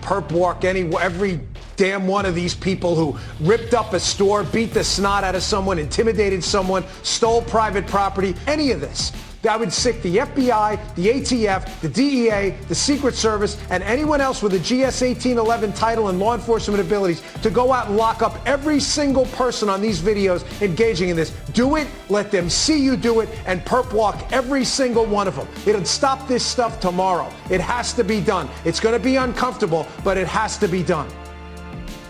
perp walk every damn one of these people who ripped up a store, beat the snot out of someone, intimidated someone, stole private property, any of this. I would sick the FBI, the ATF, the DEA, the Secret Service, and anyone else with a GS 1811 title and law enforcement abilities to go out and lock up every single person on these videos engaging in this. Do it, let them see you do it, and perp walk every single one of them. It'll stop this stuff tomorrow. It has to be done. It's going to be uncomfortable, but it has to be done.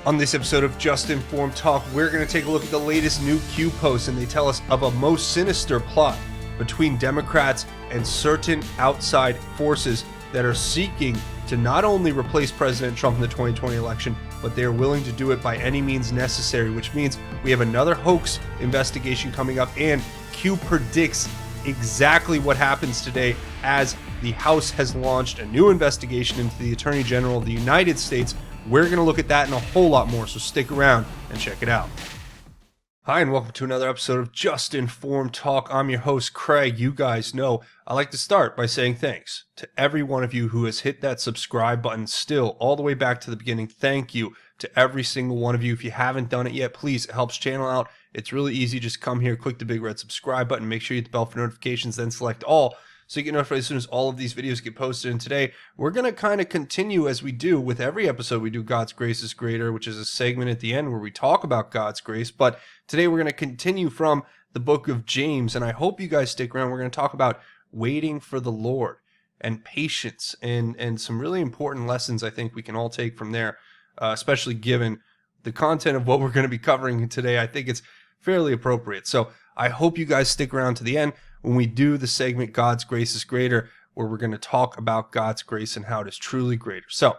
On this episode of Just Informed Talk, we're going to take a look at the latest new Q posts, and they tell us of a most sinister plot between Democrats and certain outside forces that are seeking to not only replace President Trump in the 2020 election, but they are willing to do it by any means necessary, which means we have another hoax investigation coming up, and Q predicts exactly what happens today as the House has launched a new investigation into the Attorney General of the United States. We're going to look at that and a whole lot more, so stick around and check it out. Hi, and welcome to another episode of Just Informed Talk. I'm your host, Craig. You guys know I like to start by saying thanks to every one of you who has hit that subscribe button still all the way back to the beginning. Thank you to every single one of you. If you haven't done it yet, please, it helps channel out. It's really easy. Just come here, click the big red subscribe button, make sure you hit the bell for notifications, then select all, so you get notified as soon as all of these videos get posted. And today, we're going to kind of continue as we do with every episode. We do God's Grace is Greater, which is a segment at the end where we talk about God's grace. But today, we're going to continue from the book of James. And I hope you guys stick around. We're going to talk about waiting for the Lord and patience and some really important lessons I think we can all take from there, especially given the content of what we're going to be covering today. I think it's fairly appropriate. So I hope you guys stick around to the end when we do the segment God's Grace is Greater, where we're going to talk about God's grace and how it is truly greater. So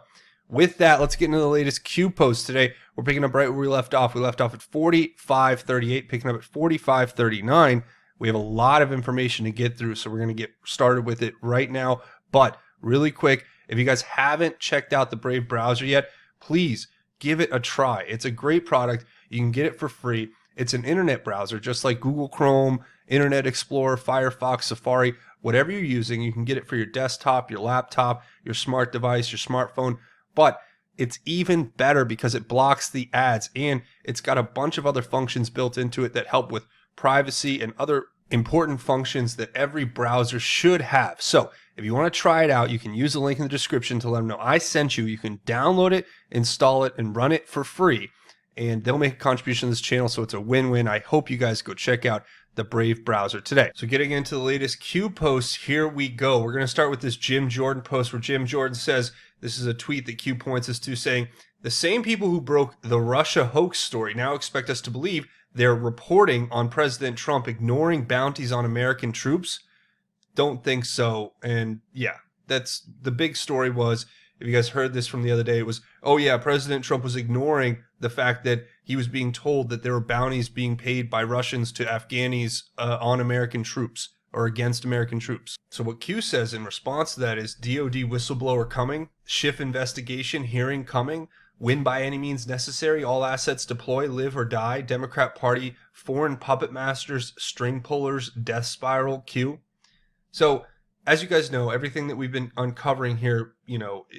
with that, let's get into the latest Q post today. We're picking up right where we left off. We left off at 45:38, picking up at 45:39. We have a lot of information to get through, so we're going to get started with it right now. But really quick, if you guys haven't checked out the Brave browser yet, please give it a try. It's a great product. You can get it for free. It's an internet browser, just like Google Chrome, Internet Explorer, Firefox, Safari, whatever you're using. You can get it for your desktop, your laptop, your smart device, your smartphone. But it's even better because it blocks the ads, and it's got a bunch of other functions built into it that help with privacy and other important functions that every browser should have. So if you want to try it out, you can use the link in the description to let them know I sent you. You can download it, install it, and run it for free. And they'll make a contribution to this channel, so it's a win-win. I hope you guys go check out the Brave browser today. So getting into the latest Q posts, here we go. We're going to start with this Jim Jordan post where Jim Jordan says, this is a tweet that Q points us to, saying, the same people who broke the Russia hoax story now expect us to believe they're reporting on President Trump ignoring bounties on American troops. Don't think so. And yeah, that's the big story was, if you guys heard this from the other day, it was, oh yeah, President Trump was ignoring the fact that he was being told that there were bounties being paid by Russians to Afghanis on American troops or against American troops. So what Q says in response to that is DOD whistleblower coming, Schiff investigation, hearing coming, win by any means necessary, all assets deploy, live or die, Democrat Party, foreign puppet masters, string pullers, death spiral, Q. So as you guys know, everything that we've been uncovering here,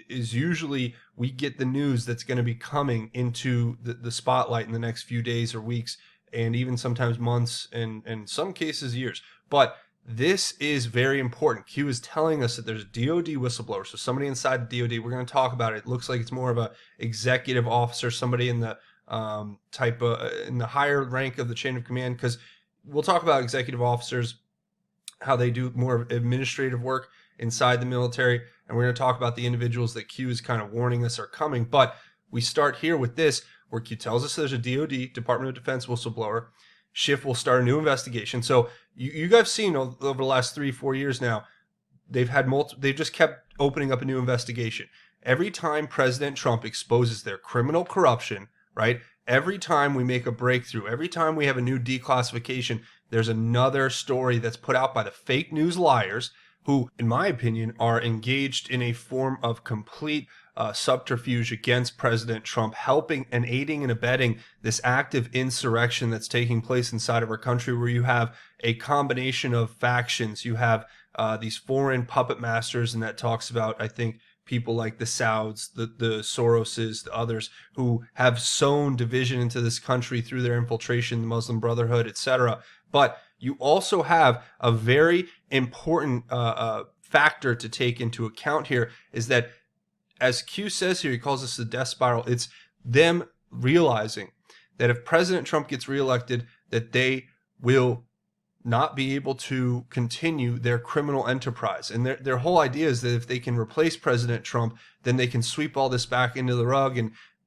is usually we get the news that's going to be coming into the spotlight in the next few days or weeks, and even sometimes months, and in some cases years. But this is very important. Q is telling us that there's a DOD whistleblower, so somebody inside the DOD. We're going to talk about it. It looks like it's more of a executive officer, somebody in the in the higher rank of the chain of command, because we'll talk about executive officers, how they do more administrative work inside the military, and we're going to talk about the individuals that Q is kind of warning us are coming. But we start here with this, where Q tells us there's a DOD, Department of Defense whistleblower. Schiff will start a new investigation. So you guys have seen over the last 3-4 years now, they've just kept opening up a new investigation. Every time President Trump exposes their criminal corruption, right? Every time we make a breakthrough, every time we have a new declassification, there's another story that's put out by the fake news liars who, in my opinion, are engaged in a form of complete subterfuge against President Trump, helping and aiding and abetting this active insurrection that's taking place inside of our country, where you have a combination of factions. You have these foreign puppet masters, and that talks about, I think, people like the Sauds, the Soroses, the others who have sown division into this country through their infiltration, the Muslim Brotherhood, etc. But you also have a very important factor to take into account here, is that, as Q says here, he calls this the death spiral. It's them realizing that if President Trump gets reelected, that they will not be able to continue their criminal enterprise. And their whole idea is that if they can replace President Trump, then they can sweep all this back into the rug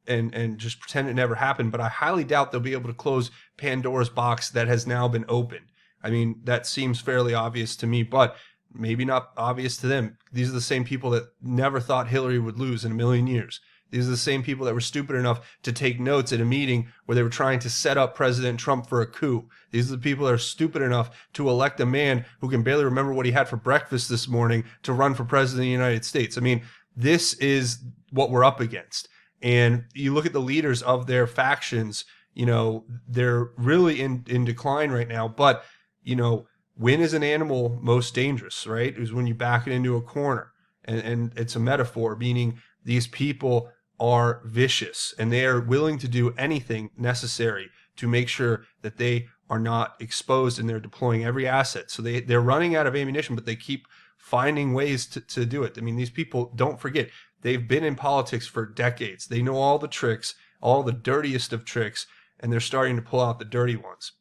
and just pretend it never happened. But I highly doubt they'll be able to close Pandora's box that has now been opened. I mean, that seems fairly obvious to me, but maybe not obvious to them. These are the same people that never thought Hillary would lose in a million years. These are the same people that were stupid enough to take notes at a meeting where they were trying to set up President Trump for a coup. These are the people that are stupid enough to elect a man who can barely remember what he had for breakfast this morning to run for president of the United States. I mean, this is what we're up against. And you look at the leaders of their factions, you know, they're really in decline right now. But, you know, when is an animal most dangerous, right? It was when you back it into a corner. And it's a metaphor, meaning these people are vicious and they are willing to do anything necessary to make sure that they are not exposed, and they're deploying every asset. So they're running out of ammunition, but they keep finding ways to do it. I mean, these people, don't forget, they've been in politics for decades. They know all the tricks, all the dirtiest of tricks, and they're starting to pull out the dirty ones.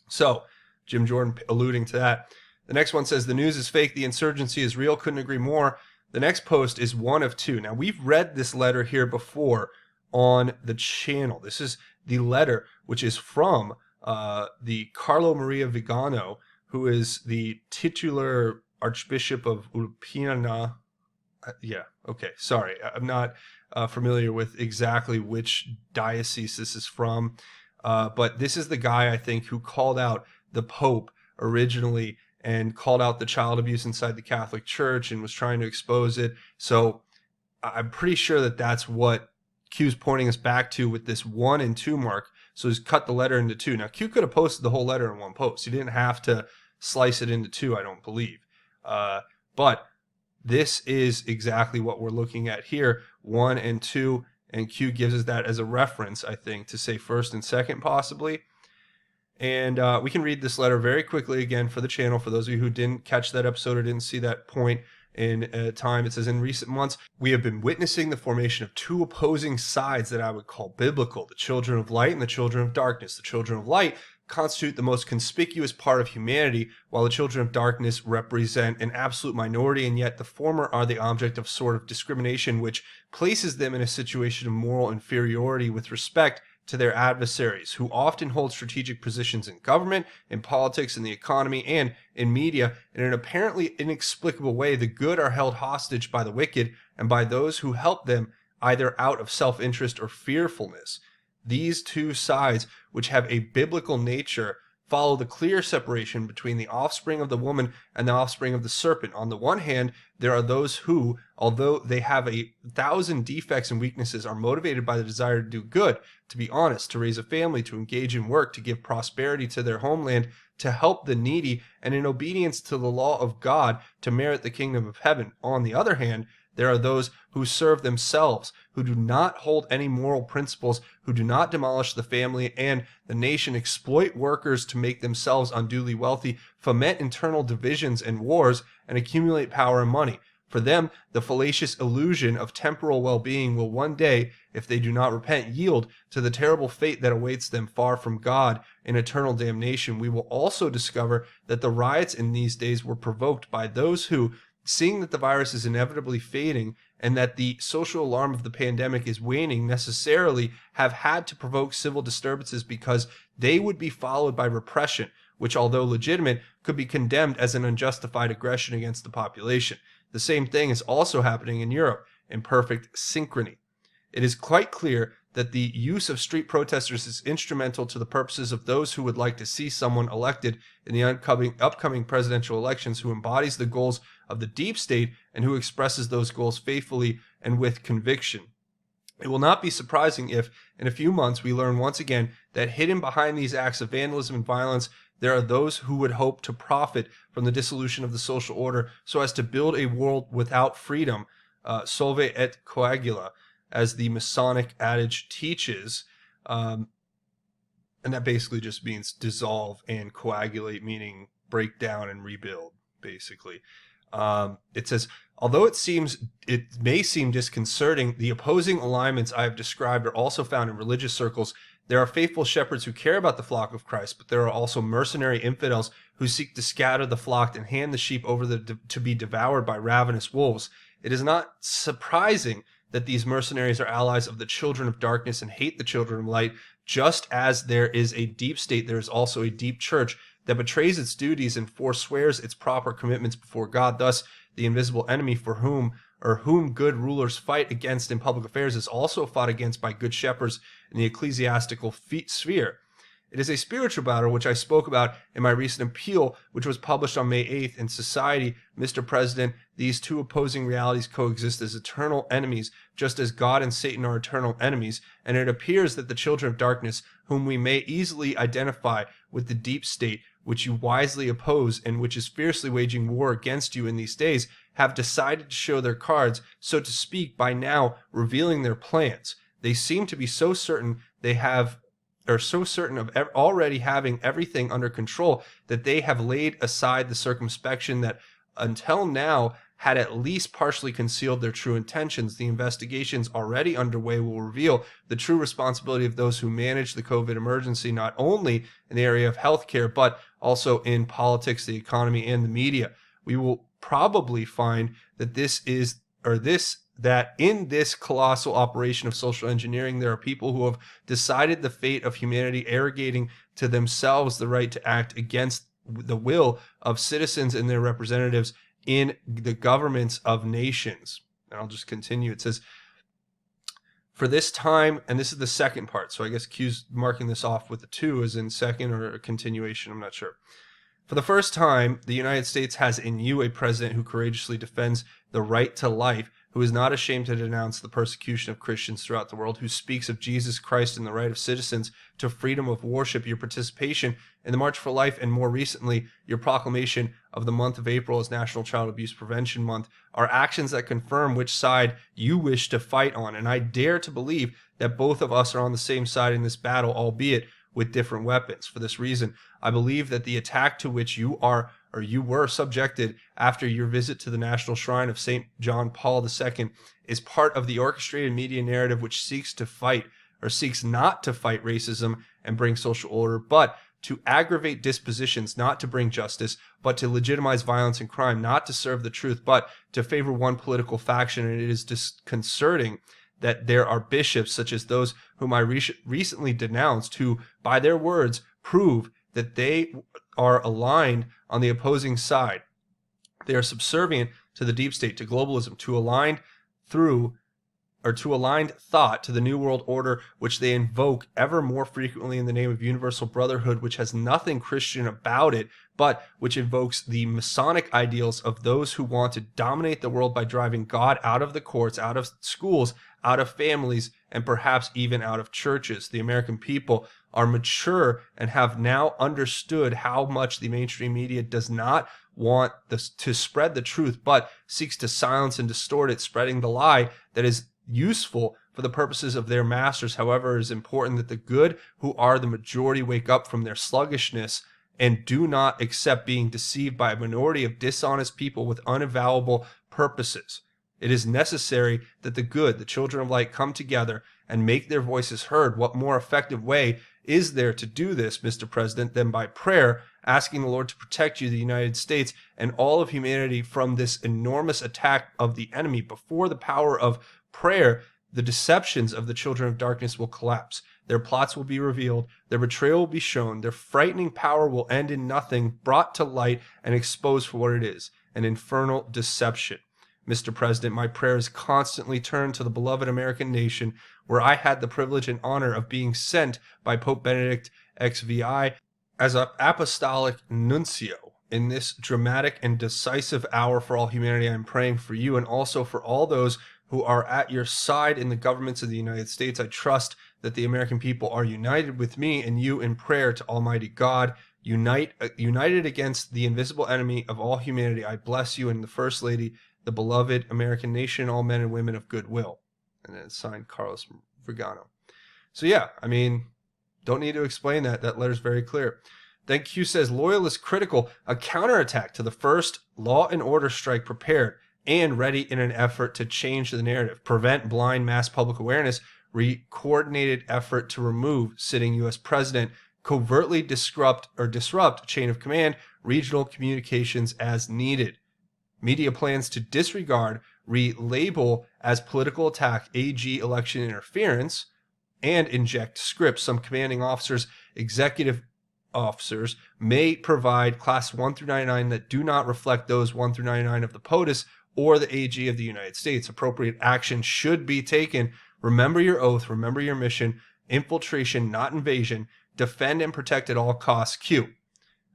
So Jim Jordan alluding to that. The next one says, the news is fake, the insurgency is real. Couldn't agree more. The next post is one of two. Now, we've read this letter here before on the channel. This is the letter which is from the Carlo Maria Vigano, who is the titular Archbishop of Ulpina. Yeah, okay, sorry. I'm not familiar with exactly which diocese this is from, but this is the guy, I think, who called out the Pope originally and called out the child abuse inside the Catholic Church and was trying to expose it. So I'm pretty sure that that's what Q's pointing us back to with this 1 and 2 mark. So he's cut the letter into 2. Now, Q could have posted the whole letter in one post. He didn't have to slice it into 2, I don't believe. But this is exactly what we're looking at here, 1 and 2. And Q gives us that as a reference, I think, to say 1st and 2nd possibly. And we can read this letter very quickly again for the channel. For those of you who didn't catch that episode or didn't see that point in time, it says, in recent months, we have been witnessing the formation of 2 opposing sides that I would call biblical, the children of light and the children of darkness. The children of light constitute the most conspicuous part of humanity, while the children of darkness represent an absolute minority, and yet the former are the object of sort of discrimination which places them in a situation of moral inferiority with respect to their adversaries, who often hold strategic positions in government, in politics, in the economy, and in media. In an apparently inexplicable way, the good are held hostage by the wicked and by those who help them, either out of self-interest or fearfulness. These 2 sides, which have a biblical nature, follow the clear separation between the offspring of the woman and the offspring of the serpent. On the one hand, there are those who, although they have 1,000 defects and weaknesses, are motivated by the desire to do good, to be honest, to raise a family, to engage in work, to give prosperity to their homeland, to help the needy, and in obedience to the law of God, to merit the kingdom of heaven. On the other hand, there are those who serve themselves, who do not hold any moral principles, who do not demolish the family and the nation, exploit workers to make themselves unduly wealthy, foment internal divisions and wars, and accumulate power and money. For them, the fallacious illusion of temporal well-being will one day, if they do not repent, yield to the terrible fate that awaits them far from God in eternal damnation. We will also discover that the riots in these days were provoked by those who, seeing that the virus is inevitably fading and that the social alarm of the pandemic is waning, necessarily have had to provoke civil disturbances because they would be followed by repression, which, although legitimate, could be condemned as an unjustified aggression against the population. The same thing is also happening in Europe in perfect synchrony. It is quite clear that the use of street protesters is instrumental to the purposes of those who would like to see someone elected in the upcoming presidential elections who embodies the goals of the deep state and who expresses those goals faithfully and with conviction. It will not be surprising if, in a few months, we learn once again that hidden behind these acts of vandalism and violence, there are those who would hope to profit from the dissolution of the social order so as to build a world without freedom, solve et coagula, as the Masonic adage teaches. And that basically just means dissolve, and coagulate meaning break down and rebuild, basically. It says, although it may seem disconcerting, the opposing alignments I have described are also found in religious circles. There are faithful shepherds who care about the flock of Christ, but there are also mercenary infidels who seek to scatter the flock and hand the sheep over to be devoured by ravenous wolves. It is not surprising that these mercenaries are allies of the children of darkness and hate the children of light. Just as there is a deep state, there is also a deep church that betrays its duties and forswears its proper commitments before God. Thus, the invisible enemy for whom good rulers fight against in public affairs is also fought against by good shepherds in the ecclesiastical sphere. It is a spiritual battle which I spoke about in my recent appeal, which was published on May 8th in Society. Mr. President, these two opposing realities coexist as eternal enemies, just as God and Satan are eternal enemies, and it appears that the children of darkness, whom we may easily identify with the deep state, which you wisely oppose and which is fiercely waging war against you in these days, have decided to show their cards, so to speak, by now revealing their plans. They seem to be so certain of already having everything under control that they have laid aside the circumspection that until now had at least partially concealed their true intentions. The investigations already underway will reveal the true responsibility of those who manage the COVID emergency, not only in the area of healthcare, but also in politics, the economy, and the media. We will probably find that in this colossal operation of social engineering, there are people who have decided the fate of humanity, arrogating to themselves the right to act against the will of citizens and their representatives in the governments of nations. And I'll just continue. It says, for this time, and this is the second part, so I guess Q's marking this off with the 2 as in second or a continuation, I'm not sure. For the first time, the United States has in you a president who courageously defends the right to life, who is not ashamed to denounce the persecution of Christians throughout the world, who speaks of Jesus Christ and the right of citizens to freedom of worship. Your participation in the March for Life, and more recently, your proclamation of the month of April as National Child Abuse Prevention Month, are actions that confirm which side you wish to fight on. And I dare to believe that both of us are on the same side in this battle, albeit with different weapons. For this reason, I believe that the attack to which you were subjected after your visit to the National Shrine of St. John Paul II is part of the orchestrated media narrative which seeks not to fight racism and bring social order, but to aggravate dispositions, not to bring justice, but to legitimize violence and crime, not to serve the truth, but to favor one political faction. And it is disconcerting that there are bishops such as those whom I recently denounced, who, by their words, prove that they are aligned on the opposing side. They are subservient to the deep state, to globalism, to aligned thought to the New World Order, which they invoke ever more frequently in the name of universal brotherhood, which has nothing Christian about it, but which invokes the Masonic ideals of those who want to dominate the world by driving God out of the courts, out of schools, out of families, and perhaps even out of churches. The American people are mature and have now understood how much the mainstream media does not want to spread the truth, but seeks to silence and distort it, spreading the lie that is useful for the purposes of their masters. However, it is important that the good, who are the majority, wake up from their sluggishness and do not accept being deceived by a minority of dishonest people with unavowable purposes. It is necessary that the good, the children of light, come together and make their voices heard. What more effective way is there to do this, Mr. President, than by prayer, asking the Lord to protect you, the United States, and all of humanity from this enormous attack of the enemy? Before the power of prayer, the deceptions of the children of darkness will collapse. Their plots will be revealed. Their betrayal will be shown. Their frightening power will end in nothing, brought to light and exposed for what it is, an infernal deception. Mr. President, my prayers constantly turn to the beloved American nation, where I had the privilege and honor of being sent by Pope Benedict XVI as an apostolic nuncio. In this dramatic and decisive hour for all humanity, I am praying for you and also for all those who are at your side in the governments of the United States. I trust that the American people are united with me and you in prayer to Almighty God, united against the invisible enemy of all humanity. I bless you and the First Lady, the beloved American nation, all men and women of goodwill. And then it's signed Carlos Vergano. So yeah, I mean, don't need to explain that. That letter's very clear. Then Q says, loyalist critical, a counterattack to the first law and order strike prepared and ready in an effort to change the narrative, prevent blind mass public awareness, coordinated effort to remove sitting U.S. president, covertly disrupt chain of command, regional communications as needed. Media plans to disregard, relabel as political attack, AG election interference, and inject scripts. Some commanding officers, executive officers, may provide class 1 through 99 that do not reflect those 1 through 99 of the POTUS or the AG of the United States. Appropriate action should be taken. Remember your oath, remember your mission, infiltration, not invasion, defend and protect at all costs, Q.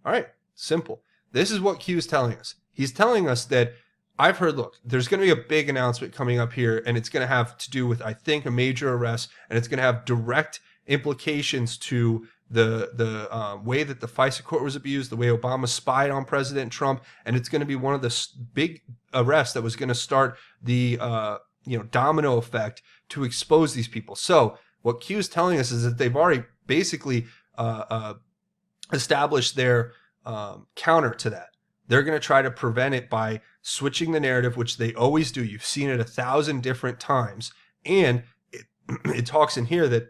All right, simple. This is what Q is telling us. He's telling us that I've heard, look, there's going to be a big announcement coming up here, and it's going to have to do with, I think, a major arrest, and it's going to have direct implications to the way that the FISA court was abused, the way Obama spied on President Trump, and it's going to be one of the big arrests that was going to start the domino effect to expose these people. So what Q is telling us is that they've already basically established their counter to that. They're going to try to prevent it by switching the narrative, which they always do. You've seen it 1,000 different times. And it talks in here that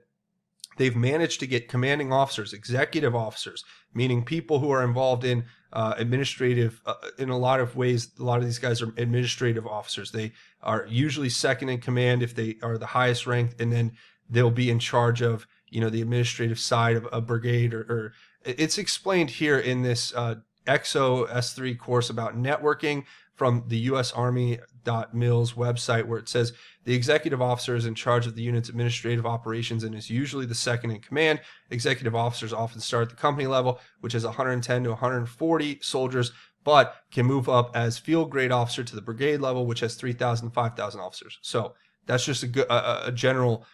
they've managed to get commanding officers, executive officers, meaning people who are involved in administrative, in a lot of ways. A lot of these guys are administrative officers. They are usually second in command if they are the highest ranked, and then they'll be in charge of, the administrative side of a brigade, or it's explained here in this EXO S3 course about networking from the US Army.mils website, where it says the executive officer is in charge of the unit's administrative operations and is usually the second in command. Executive officers often start at the company level, which is 110 to 140 soldiers, but can move up as field grade officer to the brigade level, which has 3,000 to 5,000 officers. So that's just a general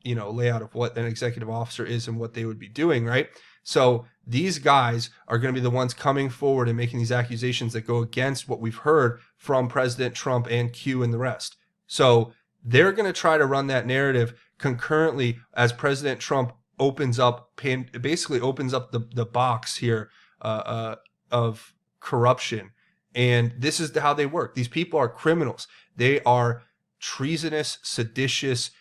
layout of what an executive officer is and what they would be doing, right? So these guys are going to be the ones coming forward and making these accusations that go against what we've heard from President Trump and Q and the rest. So they're going to try to run that narrative concurrently as President Trump basically opens up the box here of corruption. And this is how they work. These people are criminals. They are treasonous, seditious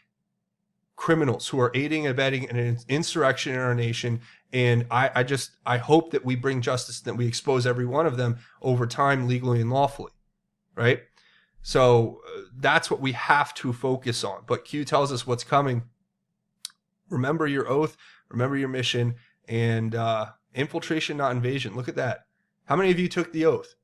criminals who are aiding and abetting an insurrection in our nation. And I hope that we bring justice, that we expose every one of them over time, legally and lawfully, right? So that's what we have to focus on. But Q tells us what's coming. Remember your oath, remember your mission, and infiltration, not invasion. Look at that. How many of you took the oath?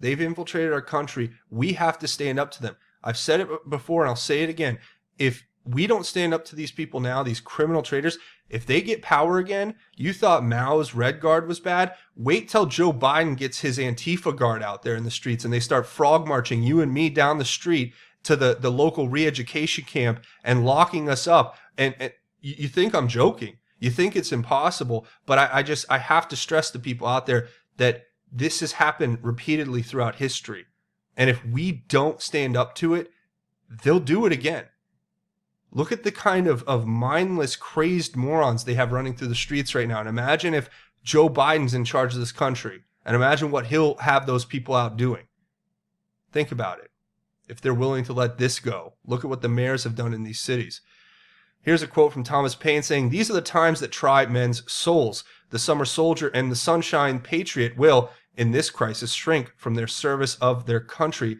They've infiltrated our country. We have to stand up to them. I've said it before, and I'll say it again. If we don't stand up to these people now, these criminal traitors, if they get power again, you thought Mao's Red Guard was bad? Wait till Joe Biden gets his Antifa Guard out there in the streets and they start frog marching you and me down the street to the local re-education camp and locking us up. And you think I'm joking. You think it's impossible. But I have to stress to people out there that this has happened repeatedly throughout history. And if we don't stand up to it, they'll do it again. Look at the kind of mindless, crazed morons they have running through the streets right now. And imagine if Joe Biden's in charge of this country. And imagine what he'll have those people out doing. Think about it. If they're willing to let this go. Look at what the mayors have done in these cities. Here's a quote from Thomas Paine saying, "These are the times that try men's souls. The summer soldier and the sunshine patriot will, in this crisis, shrink from the service of their country.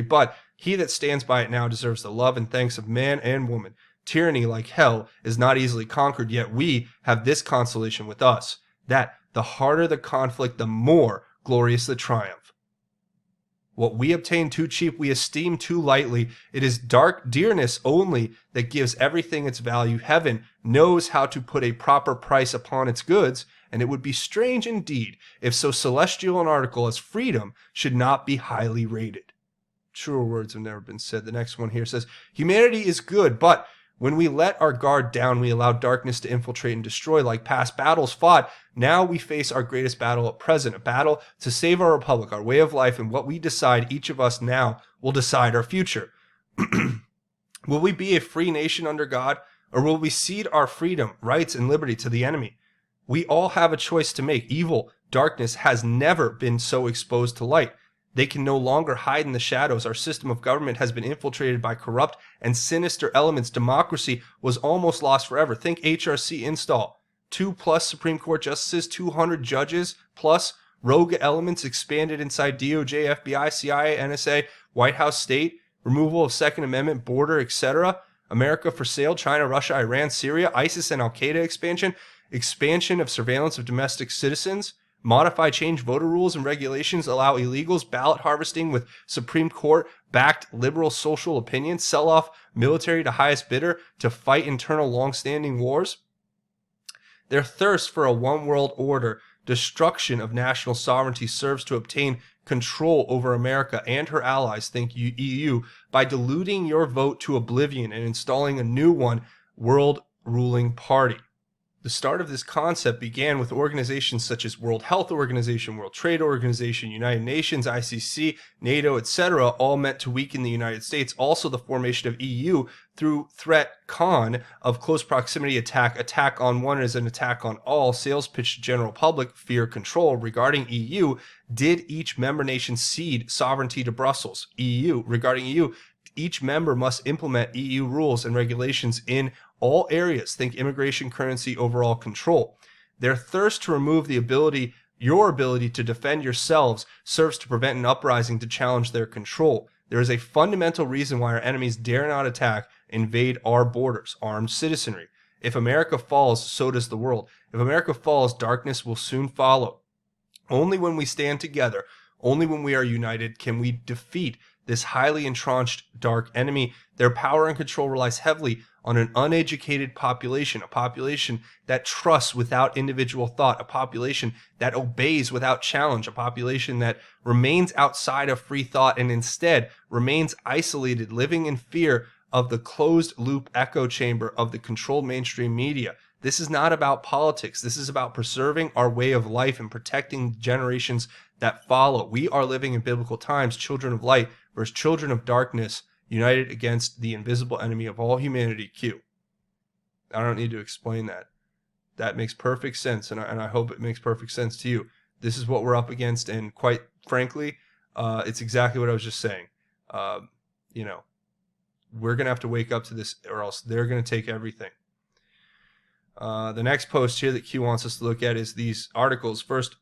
But he that stands by it now deserves the love and thanks of man and woman. Tyranny, like hell, is not easily conquered, yet we have this consolation with us, that the harder the conflict, the more glorious the triumph. What we obtain too cheap, we esteem too lightly. It is dark dearness only that gives everything its value. Heaven knows how to put a proper price upon its goods, and it would be strange indeed if so celestial an article as freedom should not be highly rated." Truer words have never been said. The next one here says, "Humanity is good, but When we let our guard down, we allow darkness to infiltrate and destroy like past battles fought. Now we face our greatest battle at present, a battle to save our republic, our way of life, and what we decide, each of us now will decide our future. Will we be a free nation under God, or will we cede our freedom, rights, and liberty to the enemy? We all have a choice to make. Evil, darkness has never been so exposed to light. They can no longer hide in the shadows. Our system of government has been infiltrated by corrupt and sinister elements. Democracy was almost lost forever. Think HRC install. 2+ Supreme Court justices, 200 judges, plus rogue elements expanded inside DOJ, FBI, CIA, NSA, White House, state, removal of Second Amendment, border, etc. America for sale, China, Russia, Iran, Syria, ISIS and Al-Qaeda expansion of surveillance of domestic citizens, modify, change voter rules and regulations, allow illegals, ballot harvesting with Supreme Court backed liberal social opinion, sell off military to highest bidder to fight internal long-standing wars. Their thirst for a one world order, destruction of national sovereignty serves to obtain control over America and her allies, think EU, by diluting your vote to oblivion and installing a new one, world ruling party. The start of this concept began with organizations such as World Health Organization, World Trade Organization, United Nations, ICC, NATO, etc., all meant to weaken the United States. Also, the formation of EU through threat con of close proximity attack on one is an attack on all, sales pitch to general public, fear control. Regarding EU, did each member nation cede sovereignty to Brussels? Regarding EU, each member must implement EU rules and regulations in all areas. Think immigration, currency, overall control. Their thirst to remove your ability to defend yourselves serves to prevent an uprising to challenge their control. There is a fundamental reason why our enemies dare not attack, invade our borders, armed citizenry. If America falls, so does the world. If America falls, darkness will soon follow. Only when we stand together, only when we are united, can we defeat this highly entrenched dark enemy. Their power and control relies heavily on an uneducated population, a population that trusts without individual thought, a population that obeys without challenge, a population that remains outside of free thought and instead remains isolated, living in fear of the closed loop echo chamber of the controlled mainstream media. This is not about politics. This is about preserving our way of life and protecting generations that follow. We are living in biblical times, children of light versus children of darkness, united against the invisible enemy of all humanity, Q. I don't need to explain that. That makes perfect sense, and I hope it makes perfect sense to you. This is what we're up against, and quite frankly, it's exactly what I was just saying. We're going to have to wake up to this, or else they're going to take everything. The next post here that Q wants us to look at is these articles. First,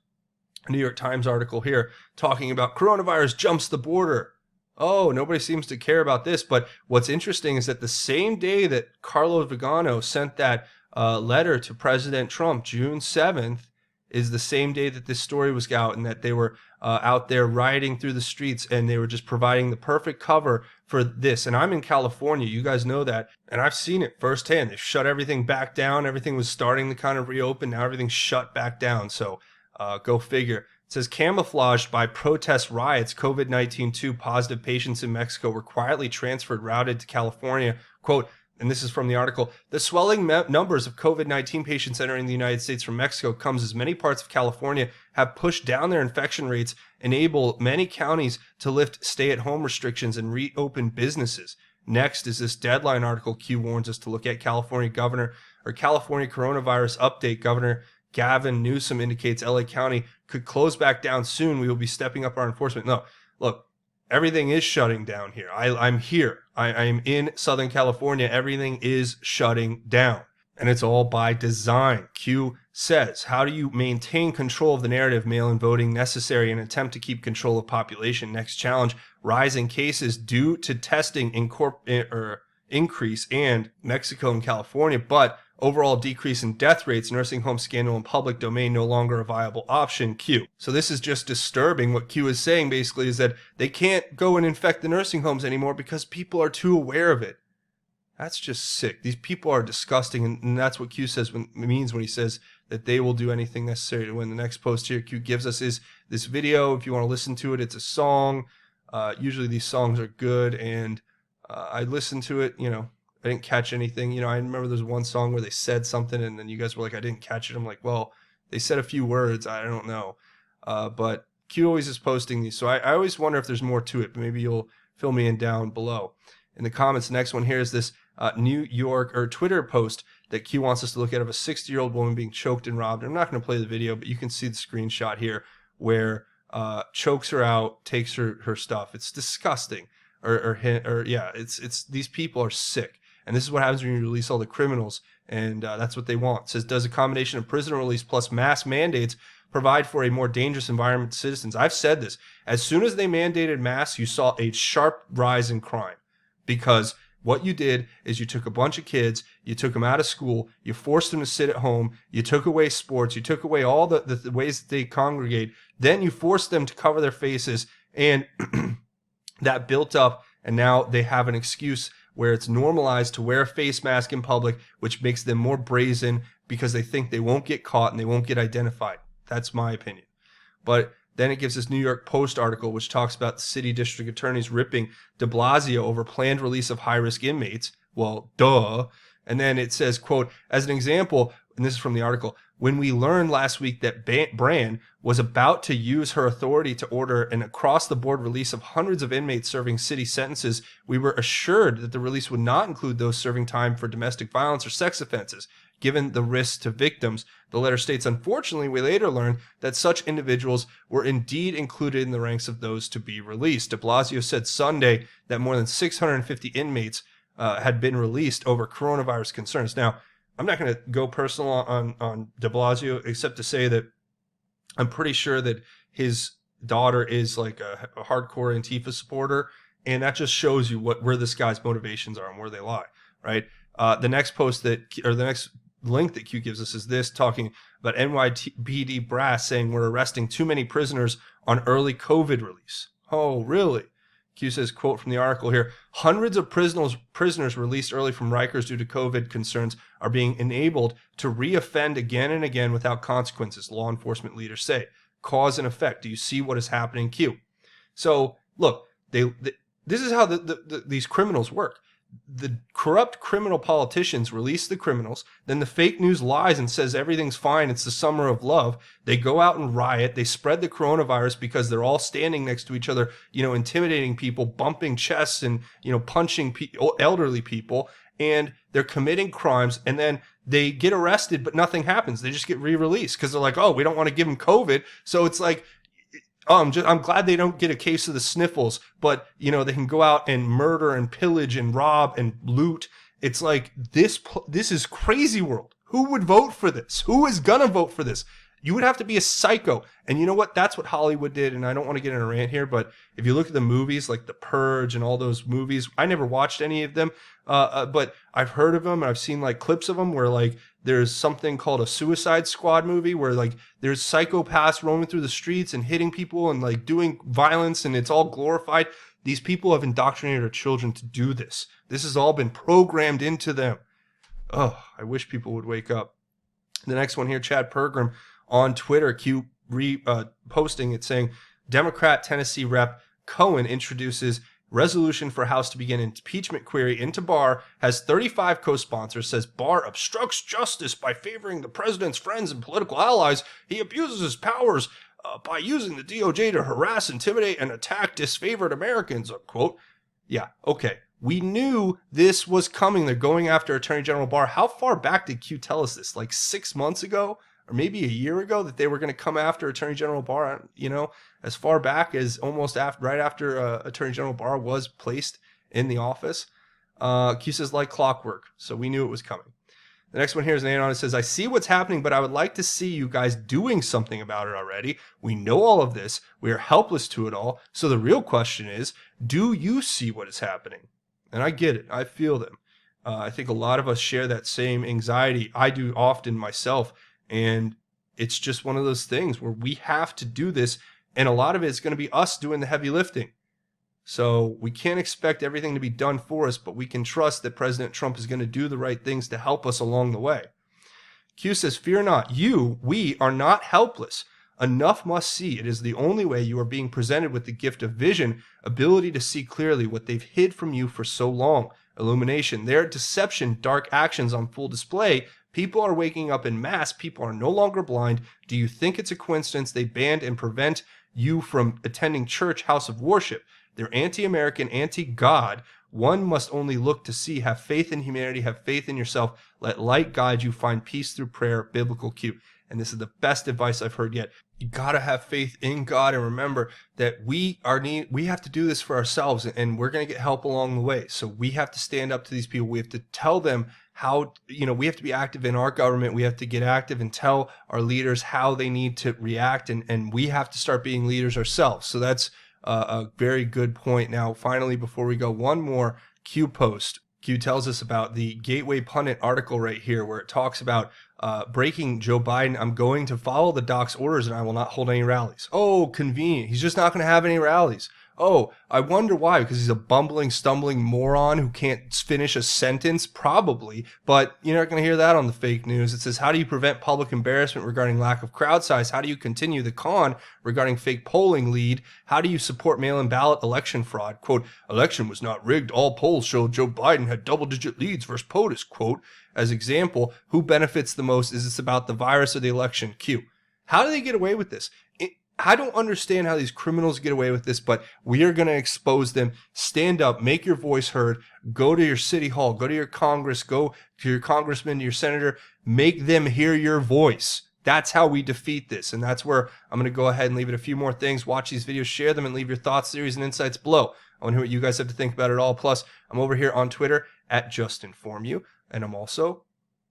a New York Times article here talking about coronavirus jumps the border. Oh, nobody seems to care about this. But what's interesting is that the same day that Carlo Vigano sent that letter to President Trump, June 7th, is the same day that this story was out, and that they were out there rioting through the streets, and they were just providing the perfect cover for this. And I'm in California, you guys know that, and I've seen it firsthand. They've shut everything back down. Everything was starting to kind of reopen. Now everything's shut back down. So go figure. It says, camouflaged by protest riots, COVID-19 2 positive patients in Mexico were quietly routed to California. Quote, and this is from the article, the swelling numbers of COVID-19 patients entering the United States from Mexico comes as many parts of California have pushed down their infection rates, enable many counties to lift stay-at-home restrictions and reopen businesses. Next is this Deadline article Q warns us to look at. California coronavirus update. Governor Gavin Newsom indicates LA County could close back down soon. We will be stepping up our enforcement. No, look, everything is shutting down here. I'm here. I'm in Southern California. Everything is shutting down. And it's all by design. Q says, how do you maintain control of the narrative? Mail-in voting necessary in an attempt to keep control of population. Next challenge, rising cases due to testing increase and Mexico and California, but overall decrease in death rates, nursing home scandal and public domain no longer a viable option. Q. So this is just disturbing. What Q is saying basically is that they can't go and infect the nursing homes anymore because people are too aware of it. That's just sick. These people are disgusting, and that's what Q means when he says that they will do anything necessary to win. The next post here Q gives us is this video. If you want to listen to it, it's a song. Usually these songs are good, and I listen to it, I didn't catch anything. You know, I remember there's one song where they said something and then you guys were like, I didn't catch it. I'm like, well, they said a few words. I don't know. But Q always is posting these. So I always wonder if there's more to it, but maybe you'll fill me in down below. In the comments, the next one here is this New York or Twitter post that Q wants us to look at of a 60-year-old woman being choked and robbed. I'm not going to play the video, but you can see the screenshot here where chokes her out, takes her stuff. It's disgusting. Yeah, it's these people are sick. And this is what happens when you release all the criminals, and that's what they want. It says, does a combination of prisoner release plus mask mandates provide for a more dangerous environment to citizens? I've said this. As soon as they mandated masks, you saw a sharp rise in crime, because what you did is you took a bunch of kids, you took them out of school, you forced them to sit at home, you took away sports, you took away all the ways that they congregate, then you forced them to cover their faces, and that built up, and now they have an excuse where it's normalized to wear a face mask in public, which makes them more brazen because they think they won't get caught and they won't get identified. That's my opinion. But then it gives this New York Post article which talks about the city district attorneys ripping de Blasio over planned release of high-risk inmates. Well, duh. And then it says, quote, as an example, and this is from the article, when we learned last week that Brand was about to use her authority to order an across-the-board release of hundreds of inmates serving city sentences, we were assured that the release would not include those serving time for domestic violence or sex offenses, given the risks to victims. The letter states, unfortunately, we later learned that such individuals were indeed included in the ranks of those to be released. De Blasio said Sunday that more than 650 inmates had been released over coronavirus concerns. Now, I'm not going to go personal on de Blasio, except to say that I'm pretty sure that his daughter is like a hardcore Antifa supporter, and that just shows you where this guy's motivations are and where they lie, right? The next post the next link that Q gives us is this, talking about NYPD brass saying we're arresting too many prisoners on early COVID release. Oh, really? Q says, quote from the article here, hundreds of prisoners released early from Rikers due to COVID concerns are being enabled to reoffend again and again without consequences, law enforcement leaders say. Cause and effect. Do you see what is happening, Q? So, look, this is how these criminals work. The corrupt criminal politicians release the criminals, then the fake news lies and says everything's fine, it's the summer of love. They go out and riot, they spread the coronavirus because they're all standing next to each other, intimidating people, bumping chests and, punching elderly people, and they're committing crimes, and then they get arrested, but nothing happens. They just get re-released because they're like, oh, we don't want to give them COVID. So it's like, I'm glad they don't get a case of the sniffles, but they can go out and murder and pillage and rob and loot. It's like this is crazy world. Who would vote for this? Who is gonna vote for this? You would have to be a psycho. And you know what? That's what Hollywood did. And I don't want to get in a rant here, but if you look at the movies like The Purge and all those movies, I never watched any of them, but I've heard of them and I've seen like clips of them where like there's something called a Suicide Squad movie where like there's psychopaths roaming through the streets and hitting people and like doing violence, and it's all glorified. These people have indoctrinated our children to do this. This has all been programmed into them. Oh, I wish people would wake up. The next one here, Chad Pergram on Twitter, posting it saying, Democrat Tennessee Rep Cohen introduces resolution for House to begin impeachment query into Barr, has 35 co-sponsors, says Barr obstructs justice by favoring the president's friends and political allies. He abuses his powers by using the DOJ to harass, intimidate, and attack disfavored Americans, unquote. Yeah, okay. We knew this was coming. They're going after Attorney General Barr. How far back did Q tell us this? Like 6 months ago? Or maybe a year ago, that they were going to come after Attorney General Barr, as far back as almost right after Attorney General Barr was placed in the office. Q says, like clockwork. So we knew it was coming. The next one here is an anon. It says, I see what's happening, but I would like to see you guys doing something about it already. We know all of this. We are helpless to it all. So the real question is, do you see what is happening? And I get it. I feel them. I think a lot of us share that same anxiety. I do often myself. And it's just one of those things where we have to do this. And a lot of it is going to be us doing the heavy lifting. So we can't expect everything to be done for us, but we can trust that President Trump is going to do the right things to help us along the way. Q says, fear not. We are not helpless. Enough must see. It is the only way you are being presented with the gift of vision, ability to see clearly what they've hid from you for so long. Illumination, their deception, dark actions on full display. People are waking up in mass. People are no longer blind. Do you think it's a coincidence they banned and prevent you from attending church, house of worship? They're anti-American, anti-God. One must only look to see. Have faith in humanity. Have faith in yourself. Let light guide you. Find peace through prayer. Biblical cue. And this is the best advice I've heard yet. You gotta have faith in God, and remember that we have to do this for ourselves, and we're gonna get help along the way. So we have to stand up to these people. We have to tell them how, we have to be active in our government. We have to get active and tell our leaders how they need to react, and we have to start being leaders ourselves. So that's a very good point. Now, finally, before we go, one more Q post. Q tells us about the Gateway Pundit article right here, where it talks about breaking Joe Biden. I'm going to follow the doc's orders and I will not hold any rallies. Oh, convenient. He's just not going to have any rallies. Oh, I wonder why. Because he's a bumbling, stumbling moron who can't finish a sentence? Probably. But you're not going to hear that on the fake news. It says, how do you prevent public embarrassment regarding lack of crowd size? How do you continue the con regarding fake polling lead? How do you support mail-in ballot election fraud? Quote, election was not rigged. All polls showed Joe Biden had double-digit leads versus POTUS. Quote, as example, who benefits the most? Is this about the virus or the election? Q. How do they get away with this? I don't understand how these criminals get away with this, but we are going to expose them. Stand up, make your voice heard, go to your city hall, go to your Congress, go to your congressman, to your senator, make them hear your voice. That's how we defeat this. And that's where I'm going to go ahead and leave it a few more things. Watch these videos, share them, and leave your thoughts, theories, and insights below. I want to hear what you guys have to think about it all. Plus, I'm over here on Twitter at JustInformYou, and I'm also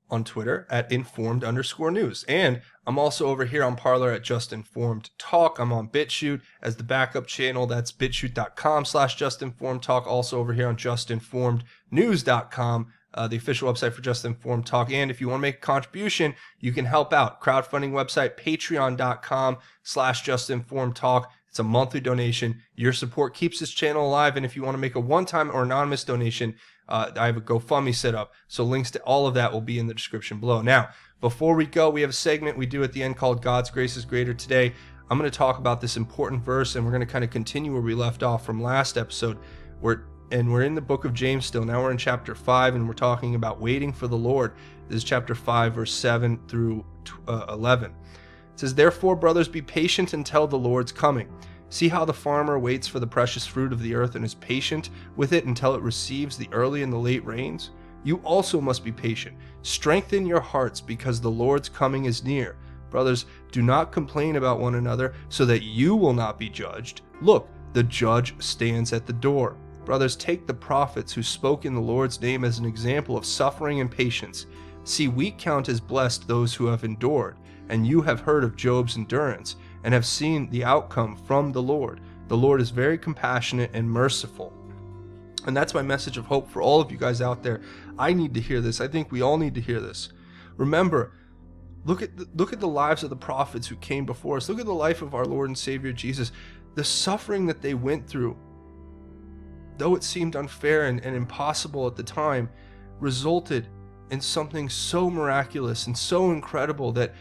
on Twitter at informed_news. And I'm also over here on Parler at JustInformedTalk. I'm on BitChute as the backup channel. That's bitchute.com/JustInformedTalk. Also over here on JustInformedNews.com, the official website for Just Informed Talk. And if you want to make a contribution, you can help out. Crowdfunding website, patreon.com/JustInformedTalk. It's a monthly donation. Your support keeps this channel alive. And if you want to make a one-time or anonymous donation, I have a GoFundMe set up. So links to all of that will be in the description below. Now, before we go, we have a segment we do at the end called God's Grace is Greater. Today, I'm going to talk about this important verse, and we're going to kind of continue where we left off from last episode. We're in the book of James still. Now we're in chapter 5, and we're talking about waiting for the Lord. This is chapter 5, verse 7 through 11. It says, therefore, brothers, be patient until the Lord's coming. See how the farmer waits for the precious fruit of the earth and is patient with it until it receives the early and the late rains? You also must be patient. Strengthen your hearts because the Lord's coming is near. Brothers, do not complain about one another so that you will not be judged. Look, the judge stands at the door. Brothers, take the prophets who spoke in the Lord's name as an example of suffering and patience. See, we count as blessed those who have endured, and you have heard of Job's endurance and have seen the outcome from the Lord. The Lord is very compassionate and merciful. And that's my message of hope for all of you guys out there. I need to hear this. I think we all need to hear this. Remember, look at the lives of the prophets who came before us. Look at the life of our Lord and Savior Jesus. The suffering that they went through, though it seemed unfair and impossible at the time, resulted in something so miraculous and so incredible that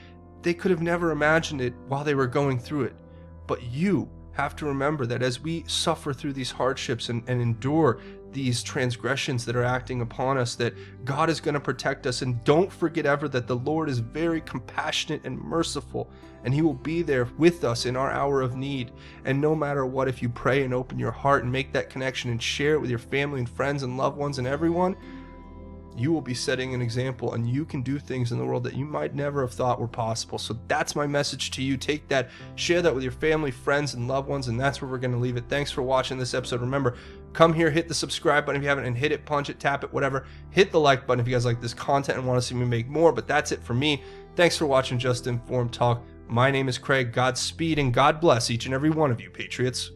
they could have never imagined it while they were going through it. But you have to remember that as we suffer through these hardships and endure these transgressions that are acting upon us, that God is going to protect us. And don't forget ever that the Lord is very compassionate and merciful, and He will be there with us in our hour of need. And no matter what, if you pray and open your heart and make that connection and share it with your family and friends and loved ones and everyone, you will be setting an example, and you can do things in the world that you might never have thought were possible. So that's my message to you. Take that, share that with your family, friends, and loved ones, and that's where we're going to leave it. Thanks for watching this episode. Remember, come here, hit the subscribe button if you haven't, and hit it, punch it, tap it, whatever. Hit the like button if you guys like this content and want to see me make more. But that's it for me. Thanks for watching Just Informed Talk. My name is Craig. Godspeed and God bless each and every one of you, Patriots.